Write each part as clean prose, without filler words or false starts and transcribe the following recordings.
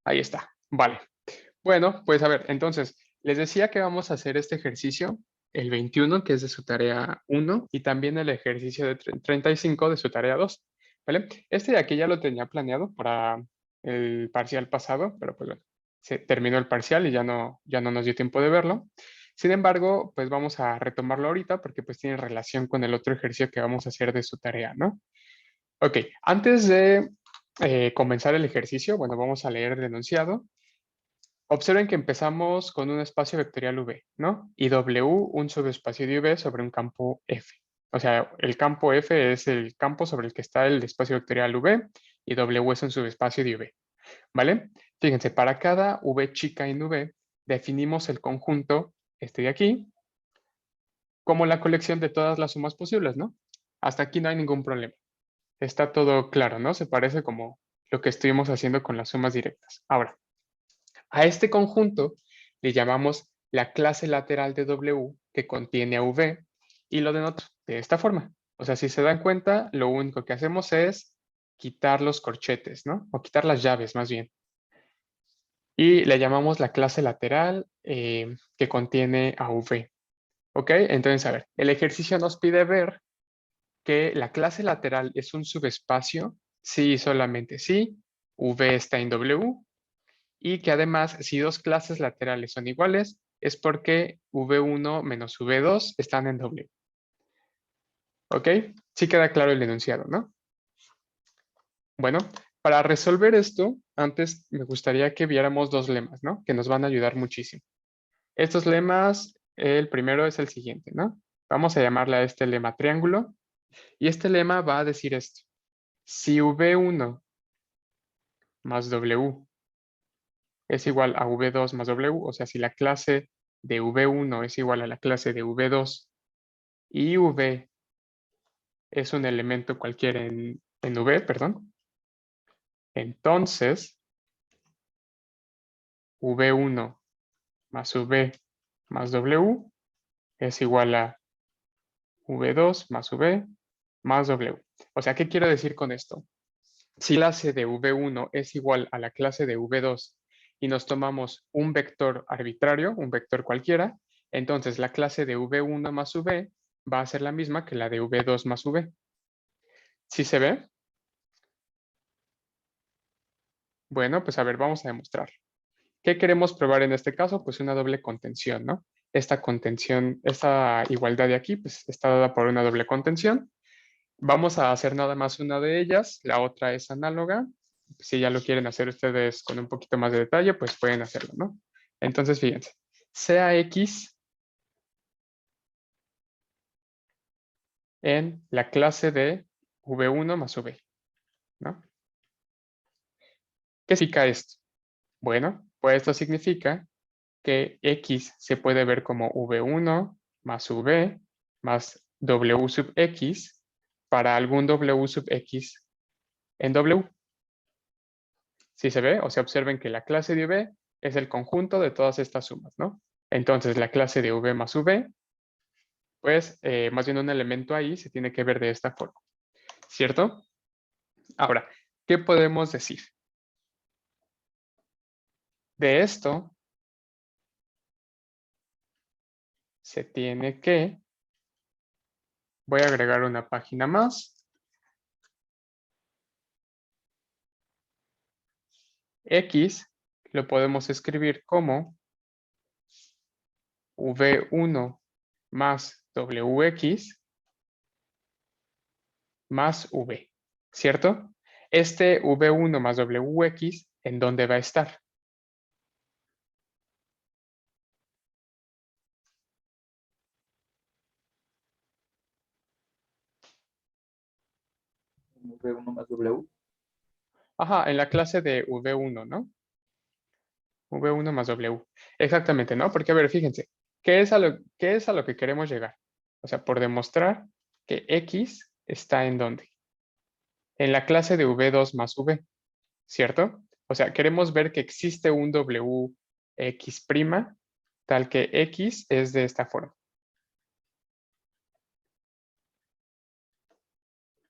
Ahí está. Vale. Bueno, pues a ver, entonces, les decía que vamos a hacer este ejercicio, el 21, que es de su tarea 1, y también el ejercicio de 35 de su tarea 2, ¿vale? Este de aquí ya lo tenía planeado para el parcial pasado, pero pues bueno, se terminó el parcial y ya no nos dio tiempo de verlo. Sin embargo, pues vamos a retomarlo ahorita porque pues tiene relación con el otro ejercicio que vamos a hacer de su tarea, ¿no? Ok, antes de comenzar el ejercicio, bueno, vamos a leer el enunciado. Observen que empezamos con un espacio vectorial V, ¿no? Y W, un subespacio de V sobre un campo F. O sea, el campo F es el campo sobre el que está el espacio vectorial V y W es un subespacio de V, ¿vale? Fíjense, para cada V chica en V, definimos el conjunto, este de aquí, como la colección de todas las sumas posibles, ¿no? Hasta aquí no hay ningún problema. Está todo claro, ¿no? Se parece como lo que estuvimos haciendo con las sumas directas. Ahora, a este conjunto le llamamos la clase lateral de W que contiene a V y lo denoto de esta forma. O sea, si se dan cuenta, lo único que hacemos es quitar los corchetes, ¿no? O quitar las llaves más bien. Y le llamamos la clase lateral que contiene a V. ¿Ok? Entonces, a ver, el ejercicio nos pide ver que la clase lateral es un subespacio, sí y solamente sí, V está en W, y que además, si dos clases laterales son iguales, es porque V1 menos V2 están en W. ¿Ok? Sí queda claro el enunciado, ¿no? Bueno, para resolver esto, antes me gustaría que viéramos dos lemas, ¿no? Que nos van a ayudar muchísimo. Estos lemas, el primero es el siguiente, ¿no? Vamos a llamarle a este lema triángulo, y este lema va a decir esto. Si V1 más W es igual a V2 más W, o sea, si la clase de V1 es igual a la clase de V2 y V es un elemento cualquiera en V, perdón, entonces V1 más V más W es igual a V2 más V más W. O sea, ¿qué quiero decir con esto? Si la clase de V1 es igual a la clase de V2 y nos tomamos un vector arbitrario, un vector cualquiera, entonces la clase de V1 más V va a ser la misma que la de V2 más V. ¿Sí se ve? Bueno, pues a ver, vamos a demostrar. ¿Qué queremos probar en este caso? Pues una doble contención, ¿no? Esta contención, esta igualdad de aquí, pues está dada por una doble contención. Vamos a hacer nada más una de ellas, la otra es análoga. Si ya lo quieren hacer ustedes con un poquito más de detalle, pues pueden hacerlo, ¿no? Entonces, fíjense, sea X en la clase de V1 más V, ¿no? ¿Qué significa esto? Bueno, pues esto significa que X se puede ver como V1 más V más W sub X para algún W sub X en W. ¿Sí se ve? O sea, observen que la clase de V es el conjunto de todas estas sumas, ¿no? Entonces, la clase de V más V, pues, más bien un elemento ahí se tiene que ver de esta forma, ¿cierto? Ahora, ¿qué podemos decir? De esto se tiene que, voy a agregar una página más, X lo podemos escribir como V1 más WX más V, ¿cierto? Este V1 más WX, ¿en dónde va a estar? V1 más W. Ajá, en la clase de V1, ¿no? V1 más W. Exactamente, ¿no? Porque, a ver, fíjense, qué es a lo que queremos llegar? O sea, por demostrar que X está en dónde? En la clase de V2 más V, ¿cierto? O sea, queremos ver que existe un WX' tal que X es de esta forma.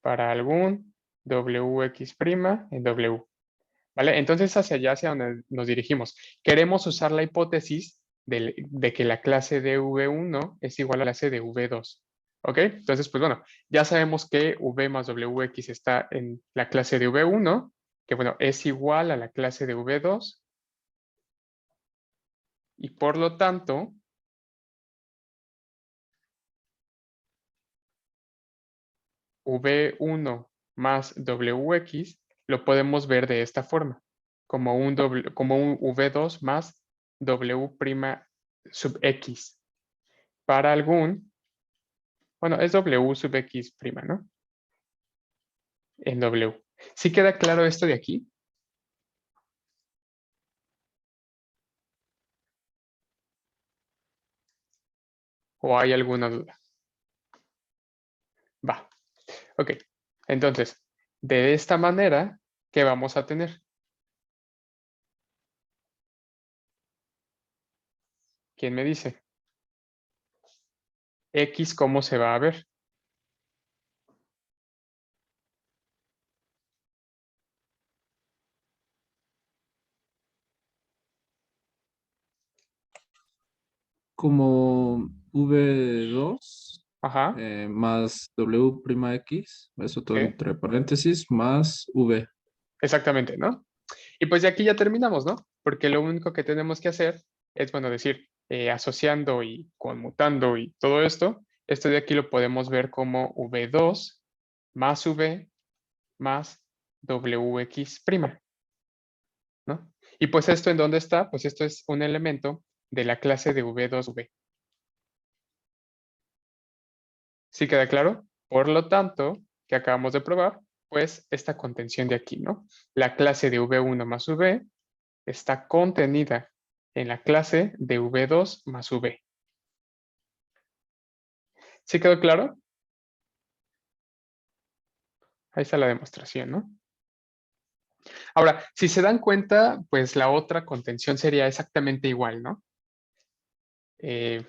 Para algún WX' en W. ¿vale? Entonces hacia allá, hacia donde nos dirigimos. Queremos usar la hipótesis de que la clase de V1 es igual a la clase de V2. ¿Ok? Entonces, pues bueno, ya sabemos que V más WX está en la clase de V1, que bueno, es igual a la clase de V2, y por lo tanto, V1 más WX lo podemos ver de esta forma, como un V2 más W' sub X para algún, bueno, es W sub X', ¿no? En W. ¿Sí queda claro esto de aquí? ¿O hay alguna duda? Va. Ok. Entonces, de esta manera, ¿qué vamos a tener? ¿Quién me dice? X, ¿cómo se va a ver? Como V2 Ajá. más W', eso todo Sí. entre paréntesis, más V. Exactamente, ¿no? Y pues de aquí ya terminamos, ¿no? Porque lo único que tenemos que hacer es, bueno, decir, asociando y conmutando y todo esto de aquí lo podemos ver como V2 más V más WX', ¿no? Y pues esto en dónde está, pues esto es un elemento de la clase de V2V. ¿Sí queda claro? Por lo tanto, que acabamos de probar, pues esta contención de aquí, ¿no? La clase de V1 más V está contenida en la clase de V2 más V. ¿Sí quedó claro? Ahí está la demostración, ¿no? Ahora, si se dan cuenta, pues la otra contención sería exactamente igual, ¿no?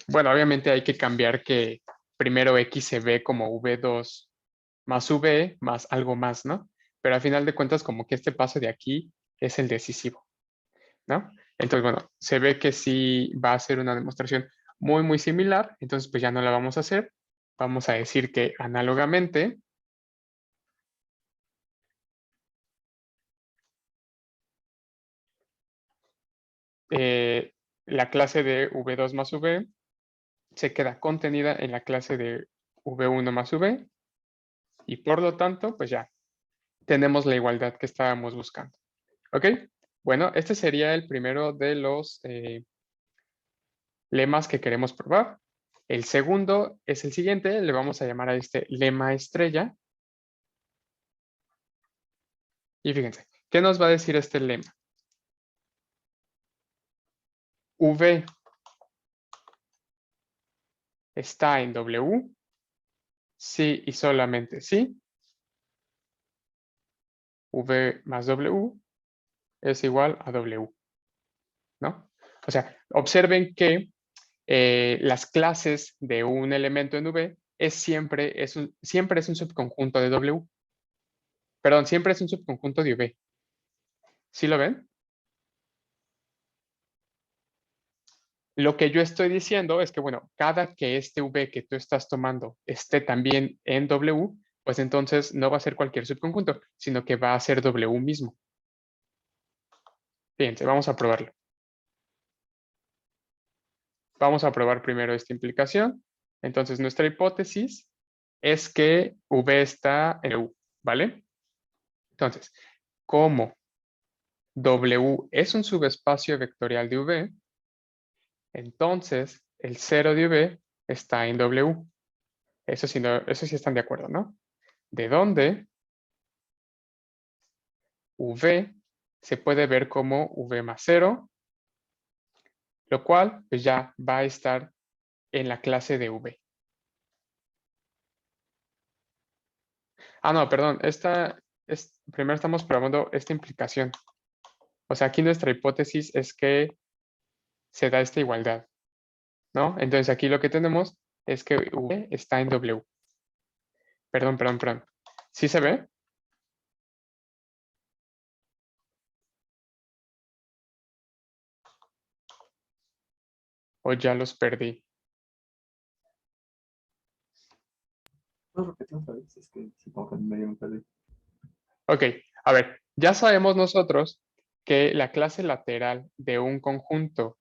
Bueno, obviamente hay que cambiar que primero X se ve como V2 más V más algo más, ¿no? Pero al final de cuentas, como que este paso de aquí es el decisivo, ¿no? Entonces, bueno, se ve que sí va a ser una demostración muy, muy similar, entonces pues ya no la vamos a hacer. Vamos a decir que análogamente, eh, la clase de V2 más V se queda contenida en la clase de V1 más V y por lo tanto, pues ya tenemos la igualdad que estábamos buscando. ¿Ok? Bueno, este sería el primero de los lemas que queremos probar. El segundo es el siguiente, le vamos a llamar a este lema estrella. Y fíjense, ¿qué nos va a decir este lema? V está en W, sí y solamente sí. V más W es igual a W, ¿no? O sea, observen que las clases de un elemento en V siempre es un subconjunto de W. Perdón, siempre es un subconjunto de V. ¿Sí lo ven? Lo que yo estoy diciendo es que, bueno, cada que este V que tú estás tomando esté también en W, pues entonces no va a ser cualquier subconjunto, sino que va a ser W mismo. Fíjense, vamos a probarlo. Vamos a probar primero esta implicación. Entonces, nuestra hipótesis es que V está en W, ¿vale? Entonces, como W es un subespacio vectorial de V, entonces el 0 de V está en W. Eso sí, eso sí están de acuerdo, ¿no? De donde V se puede ver como V más 0, lo cual pues ya va a estar en la clase de V. Ah, no, perdón, primero estamos probando esta implicación. O sea, aquí nuestra hipótesis es que se da esta igualdad, ¿no? Entonces aquí lo que tenemos es que V está en W. Perdón. ¿Sí se ve? ¿O ya los perdí? ¿Puedes repetir otra vez? Es que supongo que medio me perdí. Ok, a ver, ya sabemos nosotros que la clase lateral de un conjunto,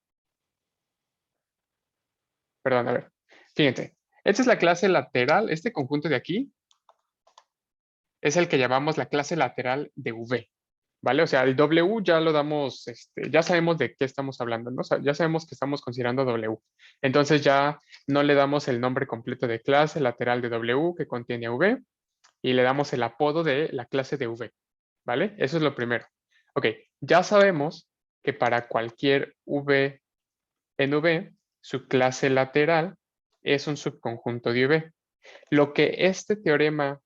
perdón, a ver, fíjense, esta es la clase lateral, este conjunto de aquí es el que llamamos la clase lateral de V, ¿vale? O sea, el W ya lo damos, ya sabemos de qué estamos hablando, ¿no? O sea, ya sabemos que estamos considerando W. Entonces ya no le damos el nombre completo de clase lateral de W que contiene V y le damos el apodo de la clase de V, ¿vale? Eso es lo primero. Ok, ya sabemos que para cualquier V en V, su clase lateral es un subconjunto de V. Lo que este teorema,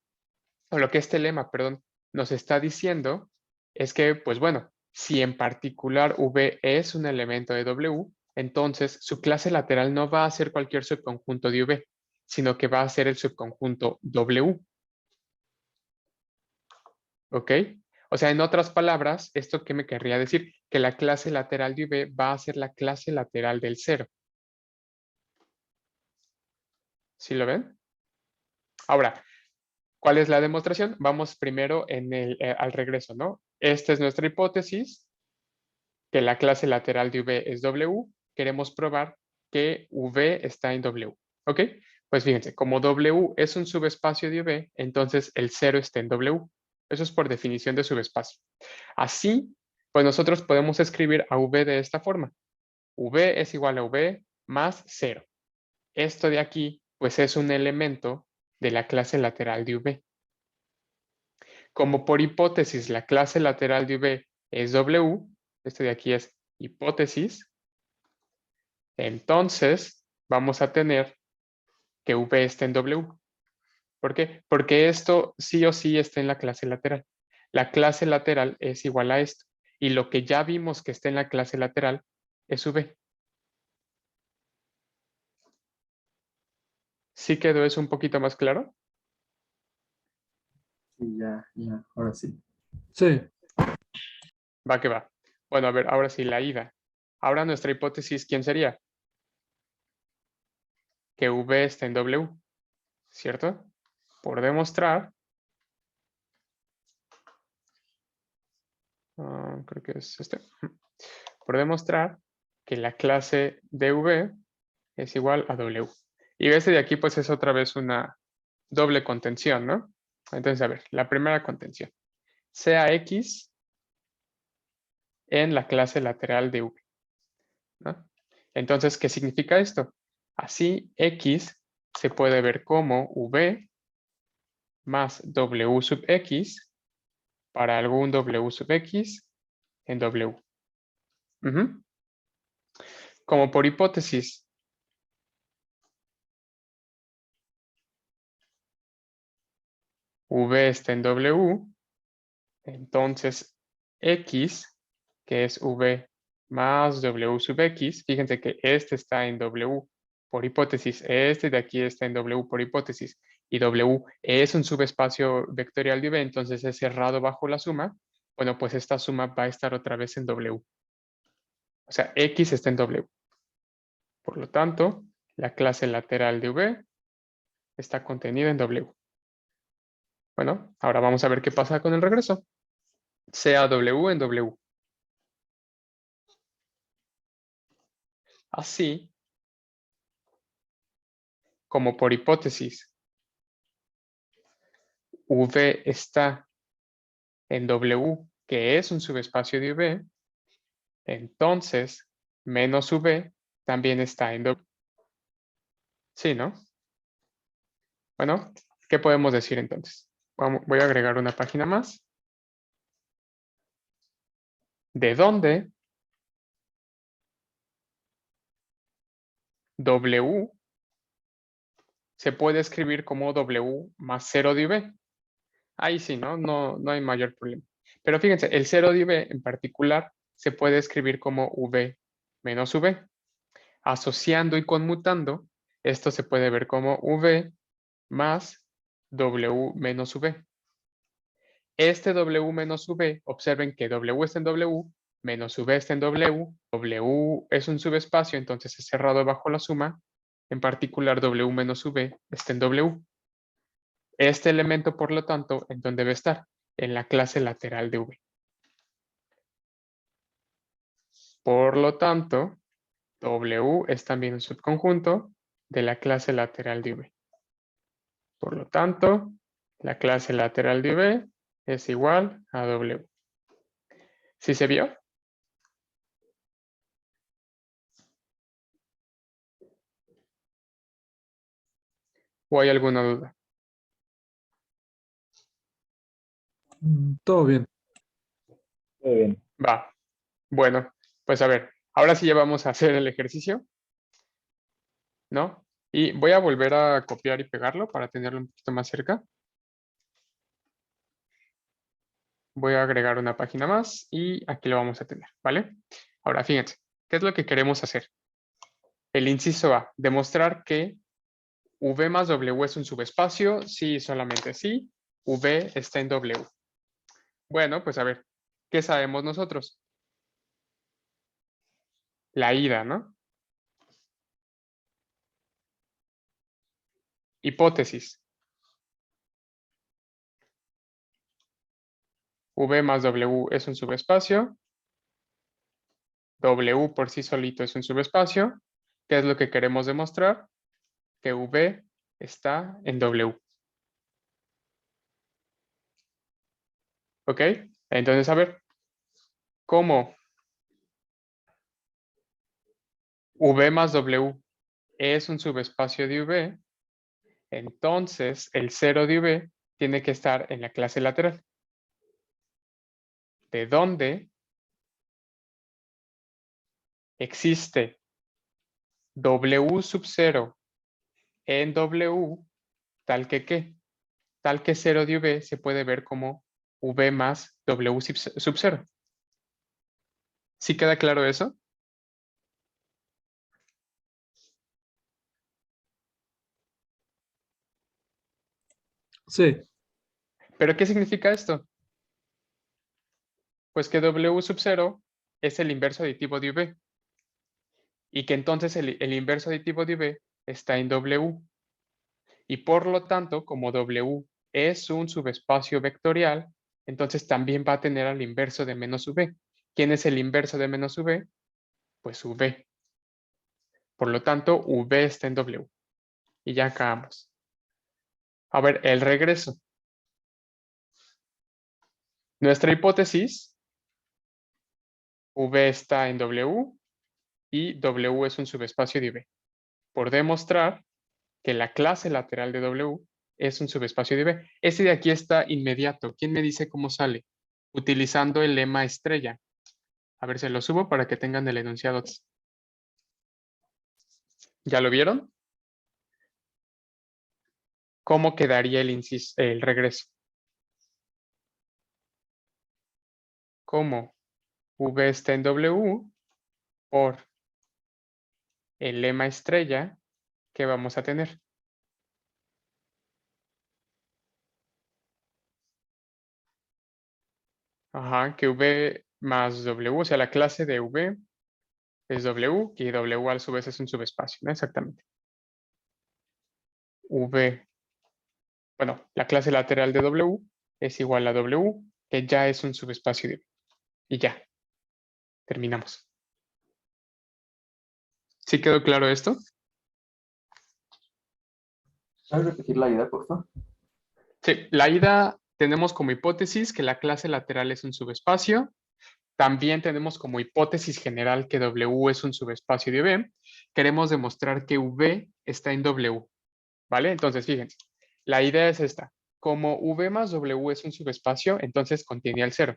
o lo que este lema, perdón, nos está diciendo es que, pues bueno, si en particular V es un elemento de W, entonces su clase lateral no va a ser cualquier subconjunto de V, sino que va a ser el subconjunto W. ¿Ok? O sea, en otras palabras, ¿esto qué me querría decir? Que la clase lateral de V va a ser la clase lateral del cero. ¿Sí lo ven? Ahora, ¿cuál es la demostración? Vamos primero al regreso, ¿no? Esta es nuestra hipótesis, que la clase lateral de V es W. Queremos probar que V está en W. ¿Ok? Pues fíjense, como W es un subespacio de V, entonces el cero está en W. Eso es por definición de subespacio. Así, pues nosotros podemos escribir a V de esta forma. V es igual a V más 0. Esto de aquí, pues es un elemento de la clase lateral de V. Como por hipótesis la clase lateral de V es W, esto de aquí es hipótesis, entonces vamos a tener que V está en W. ¿Por qué? Porque esto sí o sí está en la clase lateral. La clase lateral es igual a esto. Y lo que ya vimos que está en la clase lateral es V. ¿Sí quedó eso un poquito más claro? Sí, ya, ahora sí. Sí. Va que va. Bueno, a ver, ahora sí, la ida. Ahora nuestra hipótesis, ¿quién sería? Que V está en W, ¿cierto? Por demostrar, creo que es este, por demostrar que la clase de V es igual a W. Y este de aquí, pues es otra vez una doble contención, ¿no? Entonces, a ver, la primera contención. Sea X en la clase lateral de V, ¿no? Entonces, ¿qué significa esto? Así, X se puede ver como V más W sub X para algún W sub X en W. Ujú. Como por hipótesis, V está en W, entonces X, que es V más W sub X, fíjense que este está en W por hipótesis, este de aquí está en W por hipótesis, y W es un subespacio vectorial de V, entonces es cerrado bajo la suma. Bueno, pues esta suma va a estar otra vez en W. O sea, X está en W. Por lo tanto, la clase lateral de V está contenida en W. Bueno, ahora vamos a ver qué pasa con el regreso. Sea W en W. Así, como por hipótesis, V está en W, que es un subespacio de V, entonces menos V también está en W. Sí, ¿no? Bueno, ¿qué podemos decir entonces? Voy a agregar una página más. ¿De dónde W se puede escribir como W más 0 de V? Ahí sí, ¿no? No hay mayor problema. Pero fíjense, el 0 de V en particular se puede escribir como V menos V. Asociando y conmutando, esto se puede ver como V más W menos V. Este W menos V, observen que W está en W menos V está en W, W es un subespacio, entonces es cerrado bajo la suma, en particular W menos V está en W. Este elemento, por lo tanto, ¿en dónde debe estar? En la clase lateral de V. Por lo tanto, W es también un subconjunto de la clase lateral de V. Por lo tanto, la clase lateral de V es igual a W. ¿Sí se vio? ¿O hay alguna duda? Todo bien. Muy bien. Va. Bueno, pues a ver, ahora sí ya vamos a hacer el ejercicio, ¿no? Y voy a volver a copiar y pegarlo para tenerlo un poquito más cerca. Voy a agregar una página más y aquí lo vamos a tener, ¿vale? Ahora, fíjense, ¿qué es lo que queremos hacer? El inciso A, demostrar que V más W es un subespacio, sí, solamente sí, V está en W. Bueno, pues a ver, ¿qué sabemos nosotros? La ida, ¿no? Hipótesis. V más W es un subespacio. W por sí solito es un subespacio. ¿Qué es lo que queremos demostrar? Que V está en W. ¿Ok? Entonces, a ver, ¿cómo V más W es un subespacio de V? Entonces, el 0 de V tiene que estar en la clase lateral. ¿De dónde existe W sub 0 en W tal que qué? Tal que 0 de V se puede ver como V más W sub 0. ¿Sí queda claro eso? Sí, ¿Pero qué significa esto? Pues que W sub 0 es el inverso aditivo de V y que entonces el inverso aditivo de V está en W. Y por lo tanto, como W es un subespacio vectorial, entonces también va a tener al inverso de menos V. ¿Quién es el inverso de menos V? Pues V. Por lo tanto, V está en W. Y ya acabamos. A ver, el regreso. Nuestra hipótesis, V está en W y W es un subespacio de V. Por demostrar que la clase lateral de W es un subespacio de V. Este de aquí está inmediato. ¿Quién me dice cómo sale? Utilizando el lema estrella. A ver, se lo subo para que tengan el enunciado. ¿Ya lo vieron? ¿Cómo quedaría el regreso? Como V está en W por el lema estrella que vamos a tener. Ajá, que V más W, o sea, la clase de V es W y W a su vez es un subespacio, ¿no? Exactamente. V, bueno, la clase lateral de W es igual a W, que ya es un subespacio de V. Y ya, terminamos. ¿Sí quedó claro esto? ¿puedes repetir la idea, por favor? Sí, la ida tenemos como hipótesis que la clase lateral es un subespacio. También tenemos como hipótesis general que W es un subespacio de V. Queremos demostrar que V está en W, ¿vale? Entonces, fíjense, la idea es esta. Como V más W es un subespacio, entonces contiene al cero.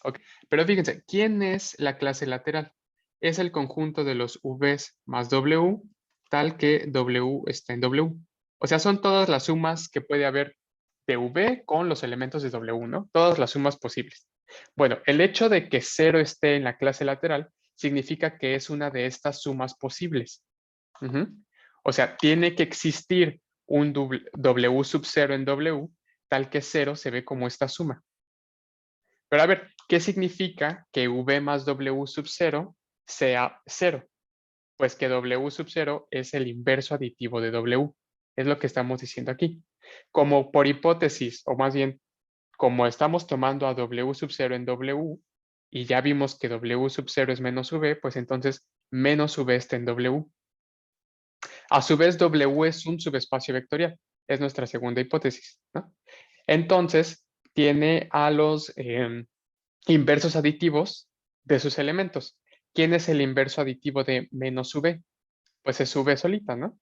¿Ok? Pero fíjense, ¿quién es la clase lateral? Es el conjunto de los Vs más W, tal que W está en W. O sea, son todas las sumas que puede haber de V con los elementos de W, ¿no? Todas las sumas posibles. Bueno, el hecho de que 0 esté en la clase lateral significa que es una de estas sumas posibles. Ujú. O sea, tiene que existir un W sub 0 en W, tal que 0 se ve como esta suma. Pero a ver, ¿Qué significa que V más W sub 0 sea 0? Pues que W sub 0 es el inverso aditivo de W. Es lo que estamos diciendo aquí. Como por hipótesis, o más bien, como estamos tomando a W sub 0 en W, y ya vimos que W sub 0 es menos V, pues entonces menos V está en W. A su vez, W es un subespacio vectorial. Es nuestra segunda hipótesis, ¿no? Entonces, tiene a los inversos aditivos de sus elementos. ¿Quién es el inverso aditivo de menos V? Pues es V solita, ¿no?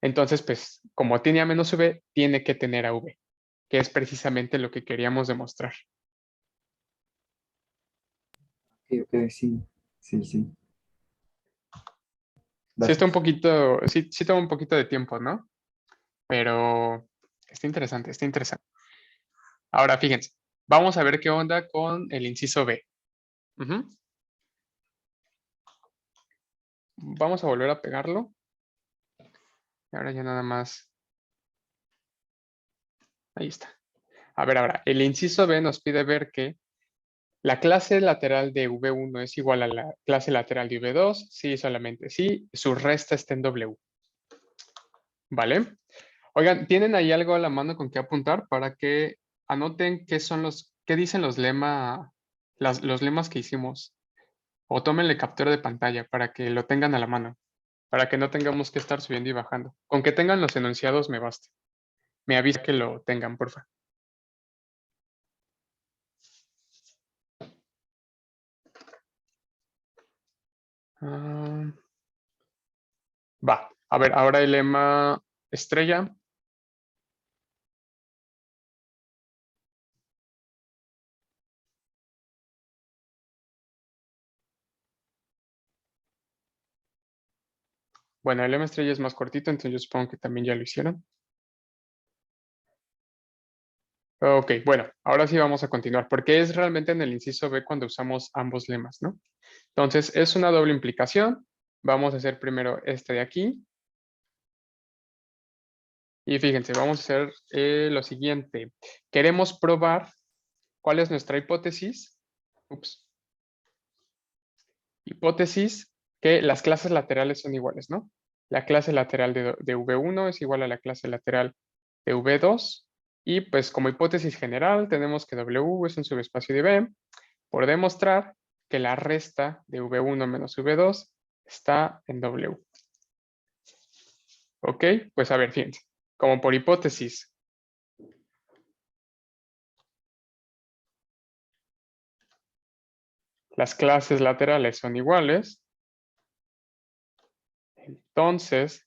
Entonces, pues, como tiene a menos V, tiene que tener a V, que es precisamente lo que queríamos demostrar. Ok, ok, sí, sí, sí. Sí está un Gracias. poquito, sí toma un poquito de tiempo, ¿no? Pero está interesante, está interesante. Ahora, fíjense, vamos a ver qué onda con el inciso B. Ujú. Vamos a volver a pegarlo. Y ahora ya nada más. Ahí está. A ver, ahora, el inciso B nos pide ver que la clase lateral de V1 es igual a la clase lateral de V2. Sí, solamente sí. Su resta está en W. ¿Vale? Oigan, ¿tienen ahí algo a la mano con qué apuntar para que anoten qué dicen los los lemas que hicimos? O tómenle captura de pantalla para que lo tengan a la mano, para que no tengamos que estar subiendo y bajando. Con que tengan los enunciados me basta. Me avisa que lo tengan, porfa. Ah, va, a ver, ahora el lema estrella. Bueno, el lema estrella es más cortito, entonces yo supongo que también ya lo hicieron. Ok, bueno, ahora sí vamos a continuar, porque es realmente en el inciso B cuando usamos ambos lemas, ¿no? Entonces, es una doble implicación. Vamos a hacer primero este de aquí. Y fíjense, vamos a hacer lo siguiente. Queremos probar cuál es nuestra hipótesis. Ups. Hipótesis que las clases laterales son iguales, ¿no? La clase lateral de V1 es igual a la clase lateral de V2. Y pues como hipótesis general tenemos que W es un subespacio de V por demostrar que la resta de V1 menos V2 está en W. ¿Ok? Pues a ver, fíjense. Como por hipótesis, las clases laterales son iguales, entonces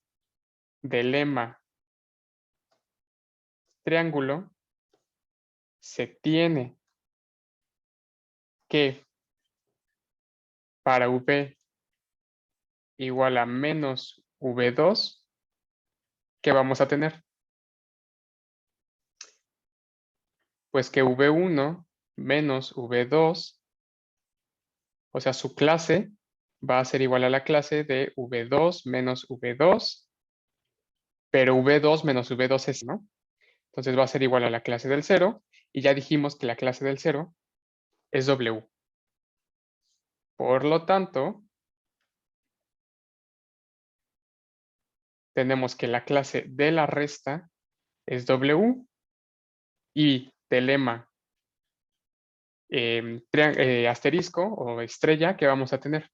del lema triángulo se tiene que para V igual a menos V2, ¿qué vamos a tener? Pues que V1 menos V2, o sea, su clase va a ser igual a la clase de V2 menos V2, pero V2 menos V2 es, ¿no? Entonces va a ser igual a la clase del 0, y ya dijimos que la clase del 0 es W. Por lo tanto, tenemos que la clase de la resta es W y del lema asterisco o estrella que vamos a tener.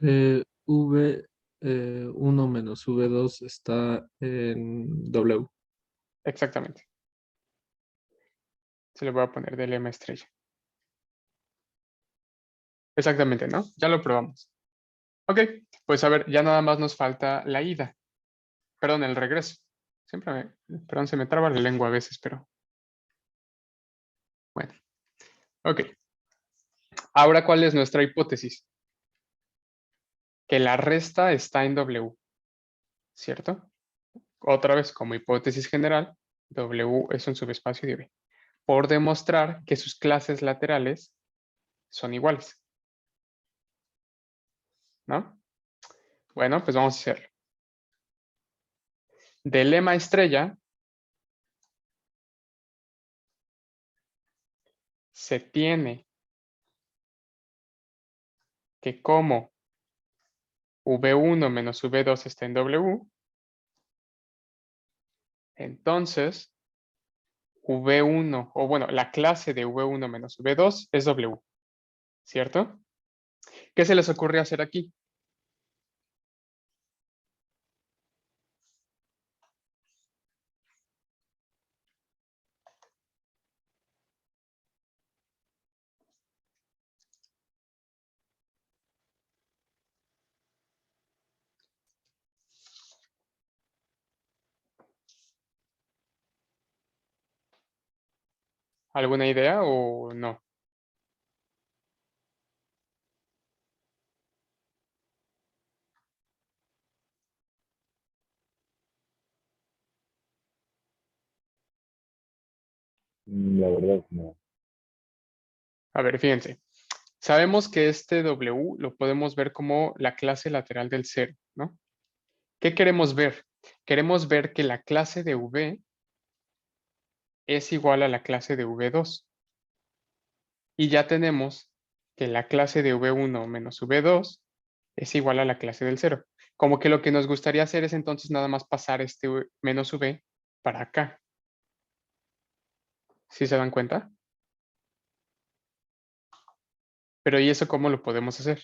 V1 menos V2 está en W. Exactamente. Se le voy a poner del lema estrella. Exactamente, ¿no? Ya lo probamos. Ok, pues a ver, ya nada más nos falta la ida. Perdón, el regreso. Perdón, se me traba la lengua a veces, pero bueno. Ok. Ahora, ¿cuál es nuestra hipótesis? Que la resta está en W, ¿cierto? Otra vez, como hipótesis general, W es un subespacio de V. Por demostrar que sus clases laterales son iguales, ¿no? Bueno, pues vamos a hacerlo. Del lema estrella se tiene que como V1 menos V2 está en W, entonces V1, o bueno, la clase de V1 menos V2 es W, ¿cierto? ¿Qué se les ocurre hacer aquí? ¿Alguna idea o no? La verdad, no. A ver, fíjense. Sabemos que este W lo podemos ver como la clase lateral del 0, ¿no? ¿Qué queremos ver? Queremos ver que la clase de V es igual a la clase de V2. Y ya tenemos que la clase de V1 menos V2 es igual a la clase del 0. Como que lo que nos gustaría hacer es entonces nada más pasar este menos V para acá. ¿Sí se dan cuenta? Pero ¿y eso cómo lo podemos hacer?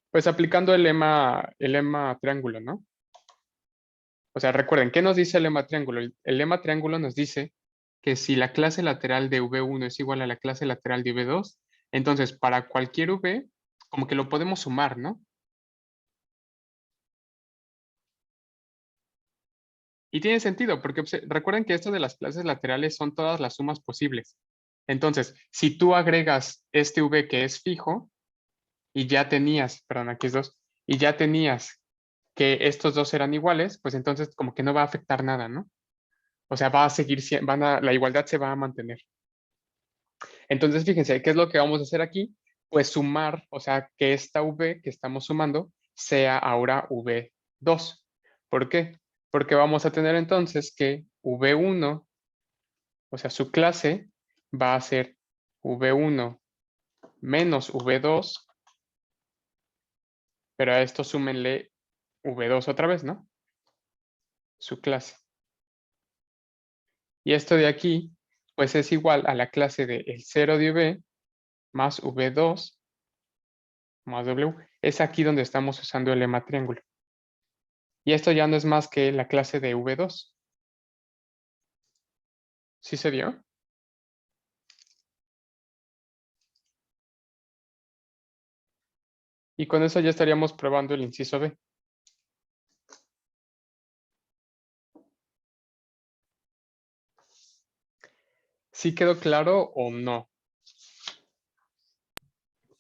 Pues aplicando el lema triángulo, ¿no? O sea, recuerden, ¿qué nos dice el lema triángulo? El lema triángulo nos dice que si la clase lateral de V1 es igual a la clase lateral de V2, entonces para cualquier V, como que lo podemos sumar, ¿no? Y tiene sentido, porque recuerden que esto de las clases laterales son todas las sumas posibles. Entonces, si tú agregas este V que es fijo, y ya tenías, perdón, aquí es 2, y ya tenías que estos dos eran iguales, pues entonces como que no va a afectar nada, ¿no? O sea, va a seguir, la igualdad se va a mantener. Entonces, fíjense, ¿qué es lo que vamos a hacer aquí? Pues sumar, o sea, que esta V que estamos sumando sea ahora V2. ¿Por qué? Porque vamos a tener entonces que V1, o sea, su clase va a ser V1 menos V2, pero a esto súmenle V2 otra vez, ¿no? Su clase. Y esto de aquí, pues es igual a la clase de el 0 de V más V2 más W. Es aquí donde estamos usando el lema triángulo. Y esto ya no es más que la clase de V2. ¿Sí se dio? Y con eso ya estaríamos probando el inciso B. ¿Sí quedó claro o no?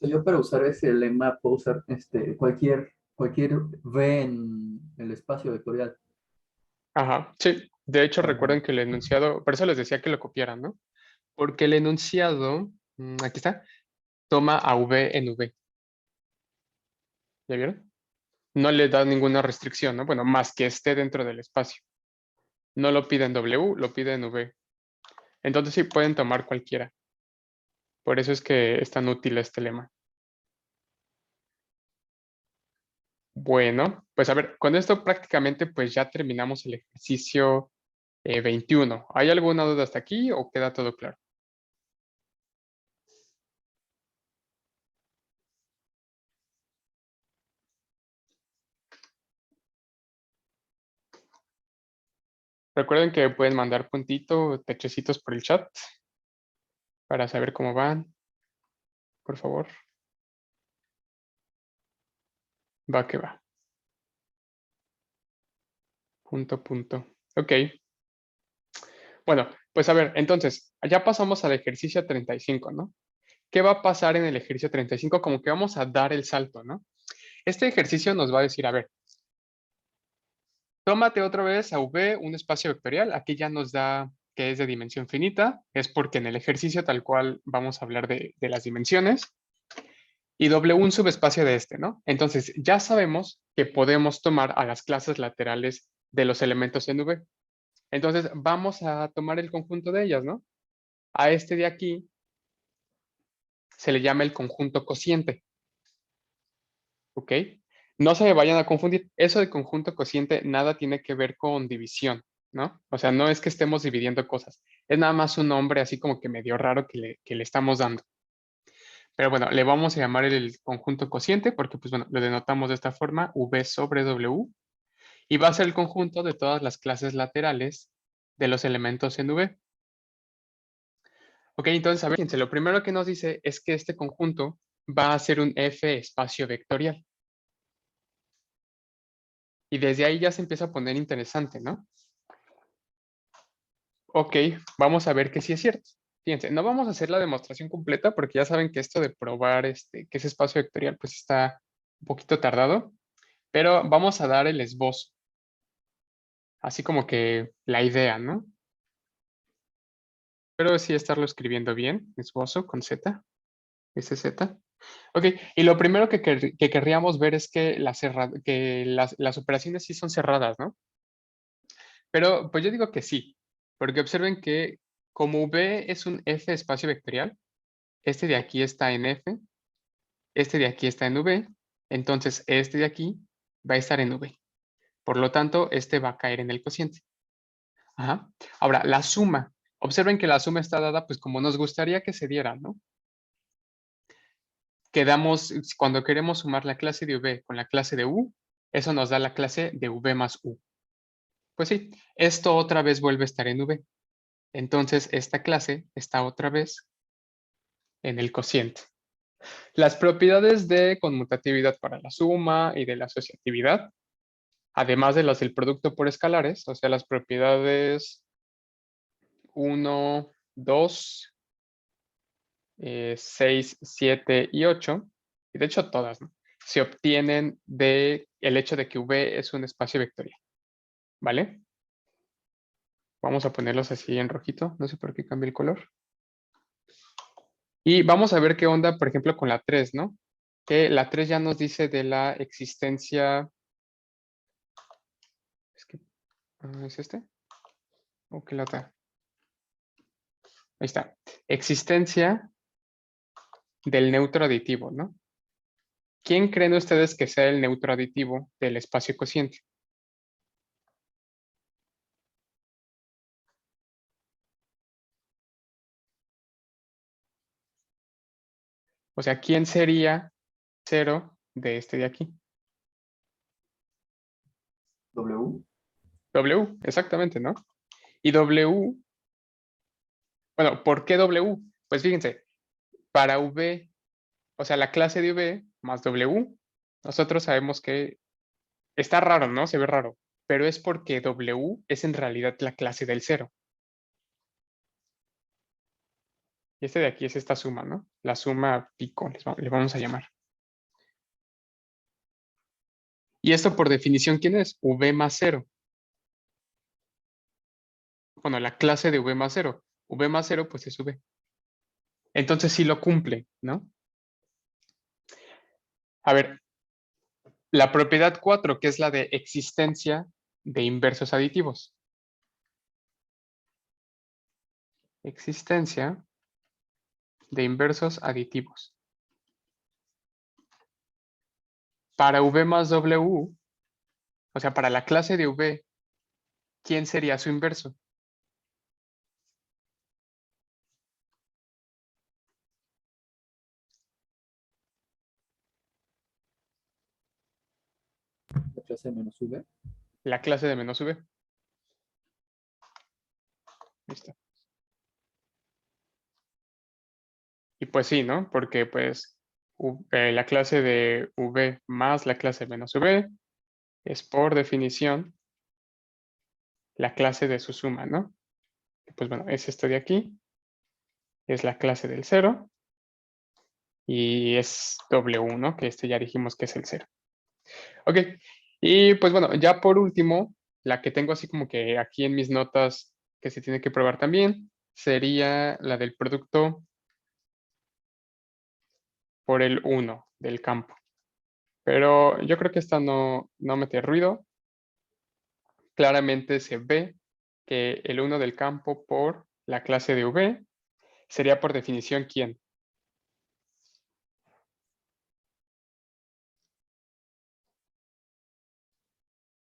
Yo para usar ese lema puedo usar cualquier V en el espacio vectorial. Ajá, sí. De hecho, Ajá. recuerden que el enunciado, por eso les decía que lo copiaran, ¿no? Porque el enunciado, aquí está, toma a V en V. ¿Ya vieron? No le da ninguna restricción, ¿no? Bueno, más que esté dentro del espacio. No lo pide en W, lo pide en V. Entonces sí pueden tomar cualquiera. Por eso es que es tan útil este lema. Bueno, pues a ver, con esto prácticamente pues ya terminamos el ejercicio 21. ¿Hay alguna duda hasta aquí o queda todo claro? Recuerden que pueden mandar puntito, techecitos por el chat para saber cómo van, por favor. Va que va. Punto, punto. Ok. Bueno, pues a ver, entonces, ya pasamos al ejercicio 35, ¿no? ¿Qué va a pasar en el ejercicio 35? Como que vamos a dar el salto, ¿no? Este ejercicio nos va a decir, a ver, tómate otra vez a V un espacio vectorial. Aquí ya nos da que es de dimensión finita. Es porque en el ejercicio tal cual vamos a hablar de las dimensiones. y W un subespacio de este, ¿no? Entonces, ya sabemos que podemos tomar a las clases laterales de los elementos en V. Entonces, vamos a tomar el conjunto de ellas, ¿no? A este de aquí se le llama el conjunto cociente. ¿Ok? No se me vayan a confundir. Eso de conjunto cociente nada tiene que ver con división, ¿no? O sea, no es que estemos dividiendo cosas. Es nada más un nombre así como que medio raro que le estamos dando. Pero bueno, le vamos a llamar el conjunto cociente porque, pues bueno, lo denotamos de esta forma, V sobre W. Y va a ser el conjunto de todas las clases laterales de los elementos en V. Ok, entonces, a ver, fíjense, lo primero que nos dice es que este conjunto va a ser un F espacio vectorial. Y desde ahí ya se empieza a poner interesante, ¿no? Ok, vamos a ver que sí es cierto. Fíjense, no vamos a hacer la demostración completa porque ya saben que esto de probar que es espacio vectorial pues está un poquito tardado, pero vamos a dar el esbozo. Así como que la idea, ¿no? Pero sí estarlo escribiendo bien, esbozo con Z, SZ. Ok, y lo primero que querríamos ver es que, las operaciones sí son cerradas, ¿no? Pero pues yo digo que sí, porque observen que como V es un F espacio vectorial, este de aquí está en F, este de aquí está en V, entonces este de aquí va a estar en V. Por lo tanto, este va a caer en el cociente. Ajá. Ahora, la suma. Observen que la suma está dada pues como nos gustaría que se diera, ¿no? Cuando queremos sumar la clase de V con la clase de U, eso nos da la clase de V más U. Pues sí, esto otra vez vuelve a estar en V. Entonces, esta clase está otra vez en el cociente. Las propiedades de conmutatividad para la suma y de la asociatividad, además de las del producto por escalares, o sea, las propiedades 1, 2, 6, 7 y 8, y de hecho todas, ¿no? Se obtienen del hecho de que V es un espacio vectorial, ¿vale? Vamos a ponerlos así en rojito, no sé por qué cambia el color. Y vamos a ver qué onda, por ejemplo, con la 3, ¿no? Que la 3 ya nos dice de la existencia. ¿Es este? ¿O qué la otra? Ahí está. Existencia del neutro aditivo, ¿no? ¿Quién creen ustedes que sea el neutro aditivo del espacio cociente? O sea, ¿quién sería 0 de este de aquí? W. W, exactamente, ¿no? Y W, bueno, ¿por qué W? Pues fíjense, para V, o sea, la clase de V más W, nosotros sabemos que está raro, ¿no? Se ve raro, pero es porque W es en realidad la clase del 0. Y este de aquí es esta suma, ¿no? La suma pico, le vamos a llamar. Y esto por definición, ¿quién es? V más 0. Bueno, la clase de V más 0. V más 0, pues es V. Entonces sí lo cumple, ¿no? A ver, la propiedad 4, que es la de existencia de inversos aditivos. Existencia de inversos aditivos. Para V más W, o sea, para la clase de V, ¿quién sería su inverso? La clase menos V. La clase de menos V. Listo. Y pues sí, ¿no? Porque pues la clase de V más la clase de menos V es por definición la clase de su suma, ¿no? Pues bueno, es esto de aquí, es la clase del 0 y es W, ¿no? Que este ya dijimos que es el 0. Ok, y pues bueno, ya por último, la que tengo así como que aquí en mis notas que se tiene que probar también, sería la del producto por el 1. del campo. Pero yo creo que esta no mete ruido. Claramente se ve que el 1 del campo por la clase de V sería por definición ¿quién?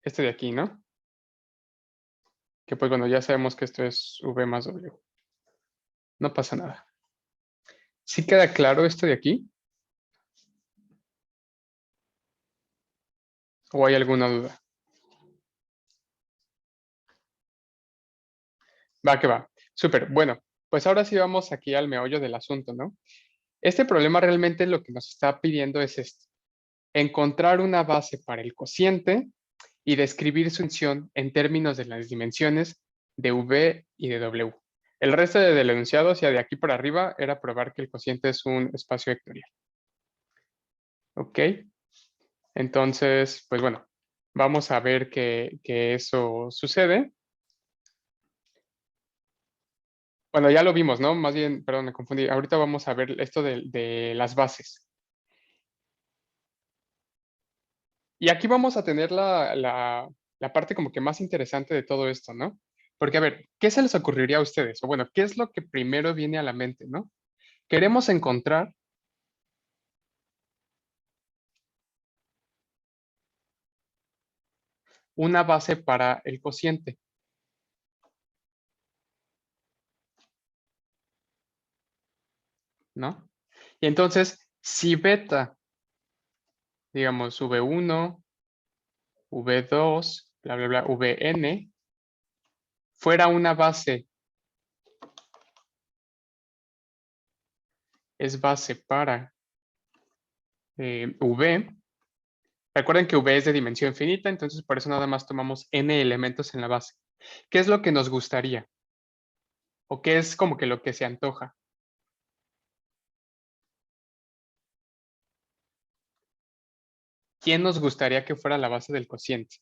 Este de aquí, ¿no? Que pues bueno, ya sabemos que esto es V más W. No pasa nada. ¿Sí queda claro esto de aquí? ¿O hay alguna duda? Va que va. Súper. Bueno, pues ahora sí vamos aquí al meollo del asunto, ¿no? Este problema realmente lo que nos está pidiendo es esto. Encontrar una base para el cociente y describir su función en términos de las dimensiones de V y de W. El resto del enunciado, o sea, de aquí para arriba, era probar que el cociente es un espacio vectorial. ¿Ok? Entonces, pues bueno, vamos a ver que eso sucede. Bueno, ya lo vimos, ¿no? Más bien, perdón, me confundí. Ahorita vamos a ver esto de las bases. Y aquí vamos a tener la parte como que más interesante de todo esto, ¿no? Porque, a ver, ¿qué se les ocurriría a ustedes? O bueno, ¿qué es lo que primero viene a la mente, ¿no? Queremos encontrar una base para el cociente, ¿no? Y entonces, si beta, digamos, V1, V2, bla, bla, bla, Vn, fuera una base, es base para V. Recuerden que V es de dimensión finita, entonces por eso nada más tomamos n elementos en la base. ¿Qué es lo que nos gustaría? ¿O qué es como que lo que se antoja? ¿Quién nos gustaría que fuera la base del cociente?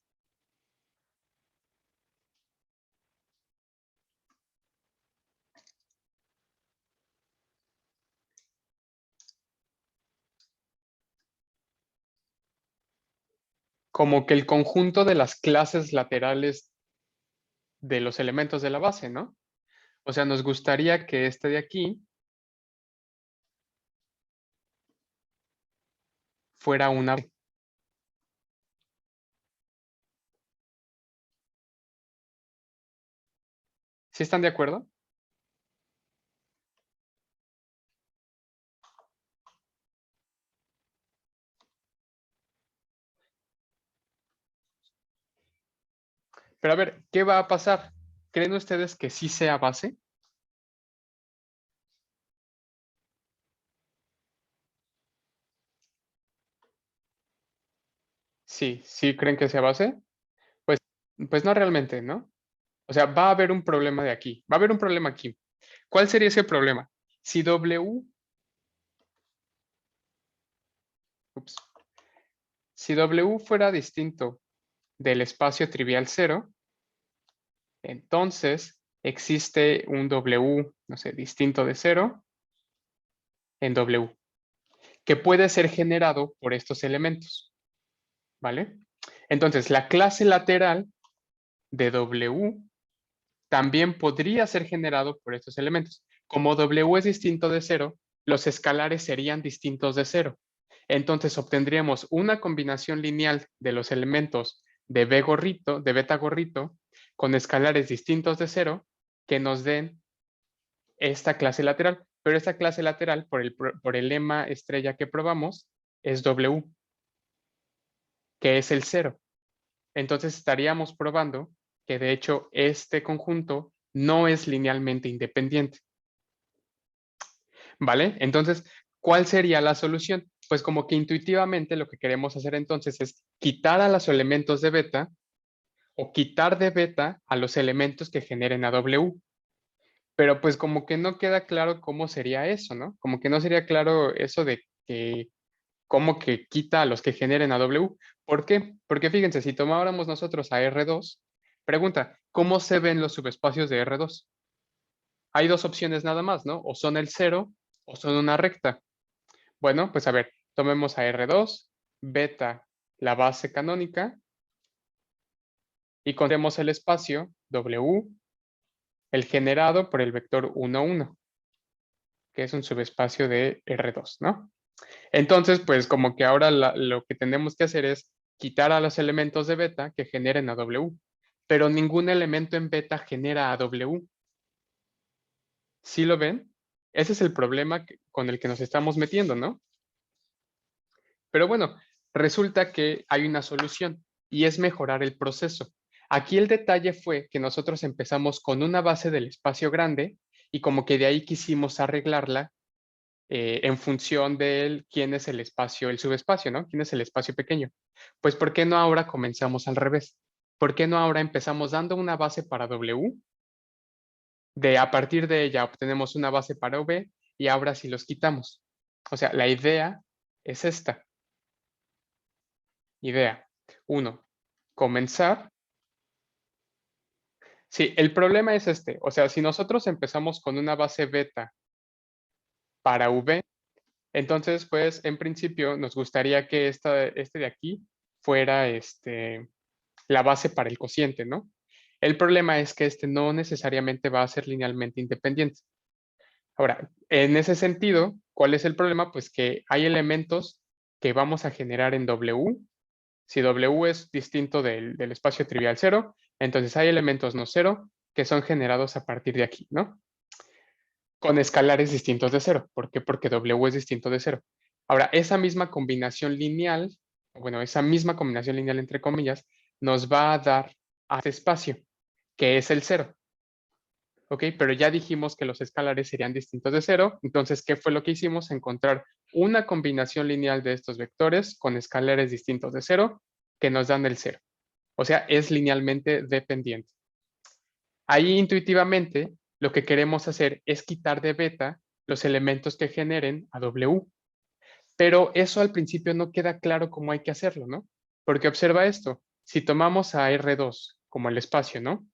Como que el conjunto de las clases laterales de los elementos de la base, ¿no? O sea, nos gustaría que este de aquí fuera una... ¿Sí están de acuerdo? Pero a ver, ¿qué va a pasar? ¿Creen ustedes que sí sea base? Sí, sí creen que sea base. Pues, pues no realmente, ¿no? O sea, va a haber un problema de aquí. Va a haber un problema aquí. ¿Cuál sería ese problema? Si W, ups, si W fuera distinto del espacio trivial 0, entonces existe un W, no sé, distinto de 0 en W, que puede ser generado por estos elementos, ¿vale? Entonces, la clase lateral de W también podría ser generado por estos elementos. Como W es distinto de 0, los escalares serían distintos de 0. Entonces obtendríamos una combinación lineal de los elementos de B gorrito, de beta gorrito, con escalares distintos de 0 que nos den esta clase lateral. Pero esta clase lateral, por el lema estrella que probamos, es W, que es el 0. Entonces estaríamos probando que de hecho este conjunto no es linealmente independiente. ¿Vale? Entonces, ¿cuál sería la solución? Pues como que intuitivamente lo que queremos hacer entonces es quitar a los elementos de beta o quitar de beta a los elementos que generen a W. Pero pues como que no queda claro cómo sería eso, ¿no? Como que no sería claro eso de que cómo que quita a los que generen a W. ¿Por qué? Porque fíjense, si tomáramos nosotros a R2, pregunta, ¿cómo se ven los subespacios de R2? Hay dos opciones nada más, ¿no? O son el 0 o son una recta. Bueno, pues a ver, tomemos a R2, beta, la base canónica, y contemos el espacio W, el generado por el vector 1, 1, que es un subespacio de R2, ¿no? Entonces, pues como que ahora lo que tenemos que hacer es quitar a los elementos de beta que generen a W, pero ningún elemento en beta genera a W. ¿Sí lo ven? Ese es el problema con el que nos estamos metiendo, ¿no? Pero bueno, resulta que hay una solución y es mejorar el proceso. Aquí el detalle fue que nosotros empezamos con una base del espacio grande y como que de ahí quisimos arreglarla en función de quién es el espacio, el subespacio, ¿no? ¿Quién es el espacio pequeño? Pues ¿por qué no ahora comenzamos al revés? ¿Por qué no ahora empezamos dando una base para W? A partir de ella obtenemos una base para V y ahora sí los quitamos. O sea, la idea es esta. Idea 1. Comenzar. Sí, el problema es este. O sea, si nosotros empezamos con una base beta para V, entonces, pues, en principio nos gustaría que este de aquí fuera la base para el cociente, ¿no? El problema es que este no necesariamente va a ser linealmente independiente. Ahora, en ese sentido, ¿cuál es el problema? Pues que hay elementos que vamos a generar en W. Si W es distinto del espacio trivial 0, entonces hay elementos no cero que son generados a partir de aquí, ¿no? Con escalares distintos de 0. ¿Por qué? Porque W es distinto de 0. Ahora, esa misma combinación lineal, bueno, esa misma combinación lineal entre comillas, nos va a dar a este espacio, que es el 0. ¿Ok? Pero ya dijimos que los escalares serían distintos de 0. Entonces, ¿qué fue lo que hicimos? Encontrar una combinación lineal de estos vectores con escalares distintos de 0 que nos dan el 0. O sea, es linealmente dependiente. Ahí intuitivamente lo que queremos hacer es quitar de beta los elementos que generen a W. Pero eso al principio no queda claro cómo hay que hacerlo, ¿no? Porque observa esto. Si tomamos a R2 como el espacio, ¿no?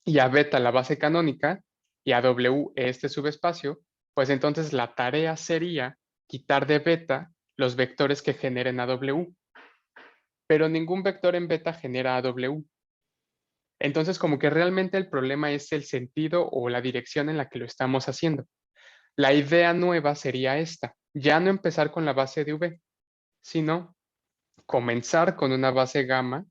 Y a beta la base canónica y a W este subespacio, pues entonces la tarea sería quitar de beta los vectores que generen a W. Pero ningún vector en beta genera a W. Entonces, como que realmente el problema es el sentido o la dirección en la que lo estamos haciendo. La idea nueva sería esta, ya no empezar con la base de V, sino comenzar con una base gamma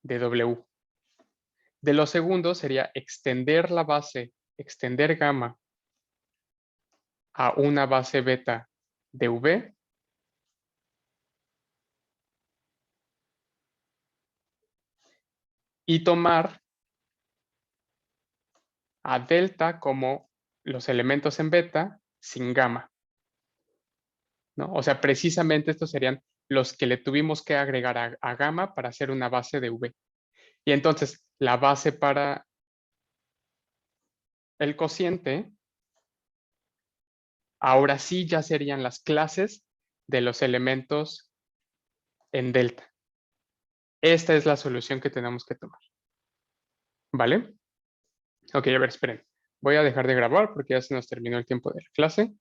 de W. De lo segundo sería extender la base, extender gamma a una base beta de V. Y tomar a delta como los elementos en beta sin gamma, ¿no? O sea, precisamente estos serían los que le tuvimos que agregar a gamma para hacer una base de V. Y entonces, la base para el cociente, ahora sí ya serían las clases de los elementos en delta. Esta es la solución que tenemos que tomar. ¿Vale? Ok, a ver, esperen. Voy a dejar de grabar porque ya se nos terminó el tiempo de la clase.